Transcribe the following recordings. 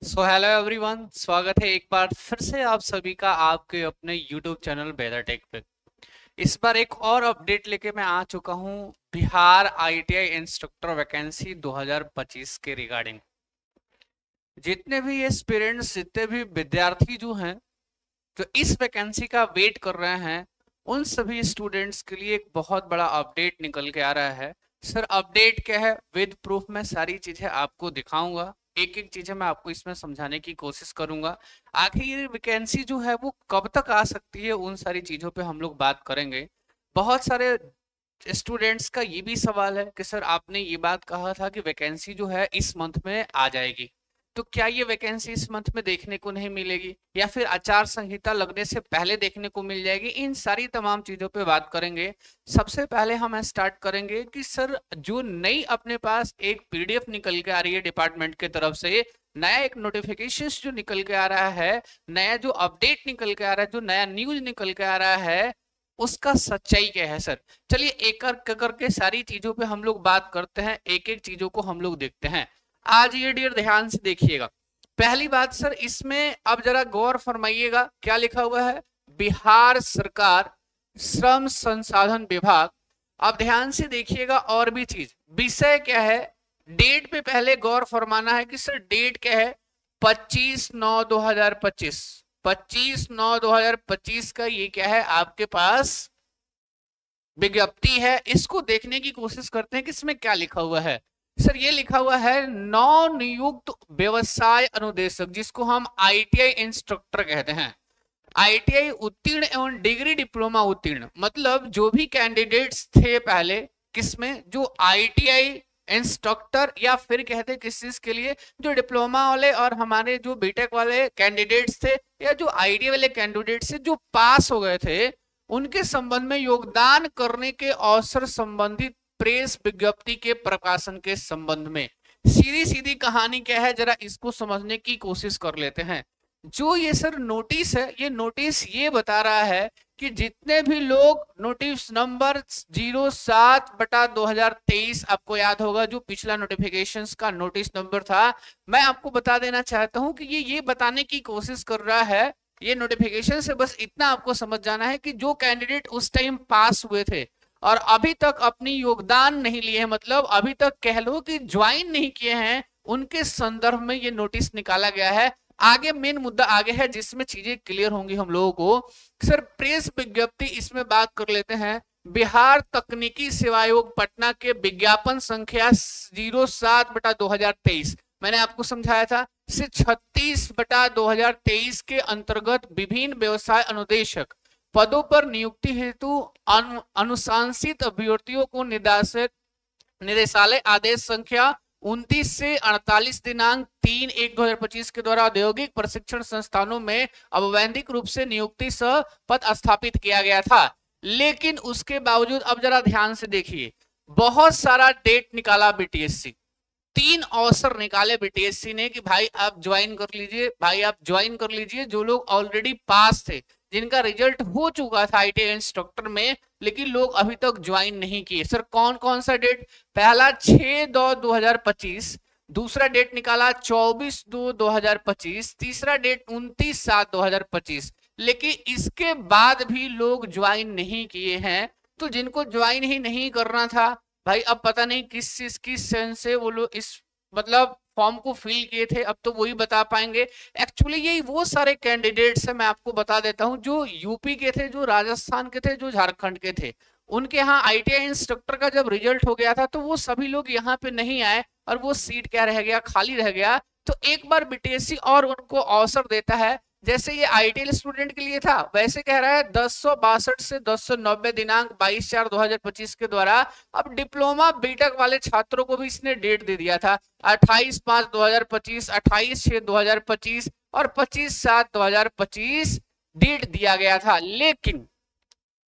Hello everyone, स्वागत है एक बार फिर से आप सभी का आपके अपने यूट्यूब चैनल वेदर टेक पे। इस बार एक और अपडेट लेके मैं आ चुका हूँ बिहार आईटीआई इंस्ट्रक्टर वैकेंसी 2025 के रिगार्डिंग। जितने भी एस्पिरेंट्स, जितने भी विद्यार्थी जो हैं जो इस वैकेंसी का वेट कर रहे हैं, उन सभी स्टूडेंट्स के लिए एक बहुत बड़ा अपडेट निकल के आ रहा है। सर, अपडेट क्या है? विद प्रूफ मैं सारी चीजें आपको दिखाऊंगा, एक एक चीजें मैं आपको इसमें समझाने की कोशिश करूंगा। आखिर ये वैकेंसी जो है वो कब तक आ सकती है, उन सारी चीजों पे हम लोग बात करेंगे। बहुत सारे स्टूडेंट्स का ये भी सवाल है कि सर, आपने ये बात कहा था कि वैकेंसी जो है इस मंथ में आ जाएगी, तो क्या ये वैकेंसी इस मंथ में देखने को नहीं मिलेगी या फिर आचार संहिता लगने से पहले देखने को मिल जाएगी? इन सारी तमाम चीजों पे बात करेंगे। सबसे पहले हम स्टार्ट करेंगे कि सर, जो नई अपने पास एक पीडीएफ निकल के आ रही है डिपार्टमेंट की तरफ से, नया एक नोटिफिकेशन जो निकल के आ रहा है, नया जो अपडेट निकल के आ रहा है, जो नया न्यूज निकल के आ रहा है, उसका सच्चाई क्या है सर? चलिए एक एक करके सारी चीजों पे हम लोग बात करते हैं, एक एक चीजों को हम लोग देखते हैं। आज ये डियर ध्यान से देखिएगा। पहली बात सर, इसमें अब जरा गौर फरमाइएगा, क्या लिखा हुआ है? बिहार सरकार श्रम संसाधन विभाग। अब ध्यान से देखिएगा, और भी चीज, विषय क्या है, डेट पे पहले गौर फरमाना है कि सर डेट क्या है? 25/9/2025। 25/9/2025 का ये क्या है आपके पास? विज्ञप्ति है। इसको देखने की कोशिश करते हैं कि इसमें क्या लिखा हुआ है। सर, ये लिखा हुआ है नव नियुक्त व्यवसाय अनुदेशक, जिसको हम आईटीआई इंस्ट्रक्टर कहते हैं। आईटीआई उत्तीर्ण एवं डिग्री डिप्लोमा उत्तीर्ण, मतलब जो भी कैंडिडेट्स थे पहले किसमें, जो आईटीआई इंस्ट्रक्टर, या फिर कहते किस चीज के लिए, जो डिप्लोमा वाले और हमारे जो बीटेक वाले कैंडिडेट्स थे, या जो आईटीआई वाले कैंडिडेट्स थे जो पास हो गए थे, उनके संबंध में योगदान करने के अवसर संबंधित प्रेस विज्ञप्ति के प्रकाशन के संबंध में। सीधी सीधी कहानी क्या है, जरा इसको समझने की कोशिश कर लेते हैं। जो ये सर नोटिस है, ये नोटिस ये बता रहा है कि जितने भी लोग नोटिस नंबर 07/2023, आपको याद होगा जो पिछला नोटिफिकेशंस का नोटिस नंबर था, मैं आपको बता देना चाहता हूं कि ये बताने की कोशिश कर रहा है, ये नोटिफिकेशन से बस इतना आपको समझ जाना है कि जो कैंडिडेट उस टाइम पास हुए थे और अभी तक अपनी योगदान नहीं लिए हैं, मतलब अभी तक कह लो कि ज्वाइन नहीं किए हैं, उनके संदर्भ में ये नोटिस निकाला गया है। आगे मेन मुद्दा आगे है जिसमें चीजें क्लियर होंगी हम लोगों को। सर, प्रेस विज्ञप्ति, इसमें बात कर लेते हैं। बिहार तकनीकी सेवा आयोग पटना के विज्ञापन संख्या 07/2023, मैंने आपको समझाया था, से 36/2023 के अंतर्गत विभिन्न व्यवसाय अनुदेशक पदों पर नियुक्ति हेतु अनुशासित अभ्यर्थियों को निदेशालय आदेश संख्या 29 से 48 दिनांक 3/1/2025 के द्वारा औद्योगिक प्रशिक्षण संस्थानों में अवैधिक रूप से नियुक्ति सह पद स्थापित किया गया था। लेकिन उसके बावजूद अब जरा ध्यान से देखिए, बहुत सारा डेट निकाला बीटीएससी, 3 अवसर निकाले बीटीएससी ने कि भाई आप ज्वाइन कर लीजिए, भाई आप ज्वाइन कर लीजिए। जो लोग ऑलरेडी पास थे, जिनका रिजल्ट हो चुका था आईटीआई इंस्ट्रक्टर में, लेकिन लोग अभी तक ज्वाइन नहीं किए। सर, कौन कौन सा डेट? पहला 6/2/2025, दूसरा डेट निकाला 24/2/2025, तीसरा डेट 29/7/2025। लेकिन इसके बाद भी लोग ज्वाइन नहीं किए हैं। तो जिनको ज्वाइन ही नहीं करना था भाई, अब पता नहीं किस चीज की सेंस से वो लोग इस मतलब फॉर्म को फिल किए थे, अब तो वही बता पाएंगे। एक्चुअली यही वो सारे कैंडिडेट्स है, मैं आपको बता देता हूं, जो यूपी के थे, जो राजस्थान के थे, जो झारखंड के थे। उनके यहाँ आईटीआई इंस्ट्रक्टर का जब रिजल्ट हो गया था तो वो सभी लोग यहाँ पे नहीं आए और वो सीट क्या रह गया, खाली रह गया। तो एक बार बीटीएससी और उनको अवसर देता है, जैसे ये आईटीएल स्टूडेंट के लिए था, वैसे कह रहा है 1062 से 1090 दिनांक 22/4/2025 के द्वारा अब डिप्लोमा बीटेक वाले छात्रों को भी इसने डेट दे दिया था, 28/5/2025, 28/6/2025 और 25/7/2025 डेट दिया गया था। लेकिन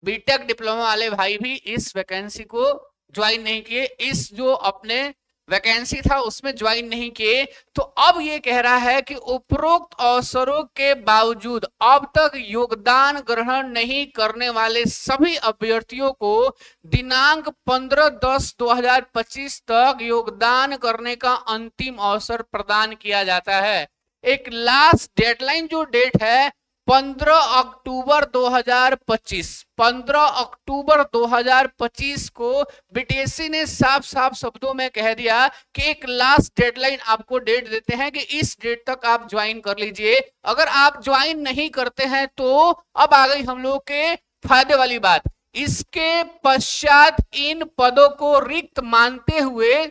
बीटेक डिप्लोमा वाले भाई भी इस वैकेंसी को ज्वाइन नहीं किए, इस जो अपने वैकेंसी था उसमें ज्वाइन नहीं किए। तो अब ये कह रहा है कि उपरोक्त अवसरों के बावजूद अब तक योगदान ग्रहण नहीं करने वाले सभी अभ्यर्थियों को दिनांक 15/10/2025 तक योगदान करने का अंतिम अवसर प्रदान किया जाता है। एक लास्ट डेडलाइन जो डेट है 15 अक्टूबर 2025, 15 अक्टूबर 2025 को बीटीएससी ने साफ साफ शब्दों में कह दिया कि एक लास्ट डेडलाइन आपको डेट देते हैं कि इस डेट तक आप ज्वाइन कर लीजिए। अगर आप ज्वाइन नहीं करते हैं तो अब आ गई हम लोग के फायदे वाली बात। इसके पश्चात इन पदों को रिक्त मानते हुए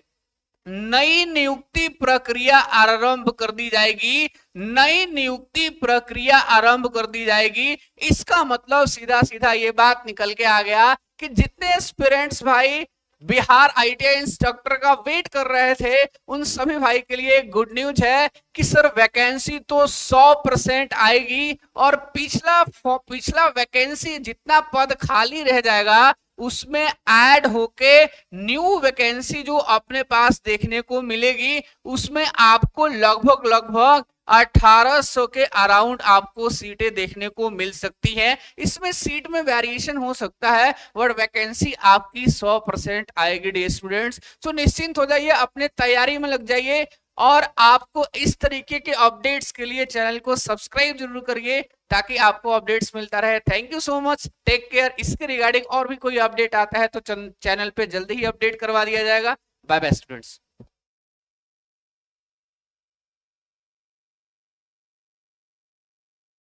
नई नियुक्ति प्रक्रिया आरंभ कर दी जाएगी। नई नियुक्ति प्रक्रिया आरंभ कर दी जाएगी। इसका मतलब सीधा सीधा ये बात निकल के आ गया कि जितने एस्पिरेंट्स भाई बिहार आईटीआई इंस्ट्रक्टर का वेट कर रहे थे उन सभी भाई के लिए गुड न्यूज है कि सर वैकेंसी तो 100% आएगी और पिछला वैकेंसी जितना पद खाली रह जाएगा उसमें ऐड होके न्यू वैकेंसी जो अपने पास देखने को मिलेगी उसमें आपको लगभग 1800 के अराउंड आपको सीटें देखने को मिल सकती हैं। इसमें सीट में वेरिएशन हो सकता है बट वैकेंसी आपकी 100% आएगी डियर स्टूडेंट्स। तो निश्चिंत हो जाइए, अपने तैयारी में लग जाइए और आपको इस तरीके के अपडेट्स के लिए चैनल को सब्सक्राइब जरूर करिए ताकि आपको अपडेट्स मिलता रहे। Thank you so much, take care. इसके रिगार्डिंग और भी कोई अपडेट आता है तो चैनल पे जल्दी ही अपडेट करवा दिया जाएगा। Bye bye students.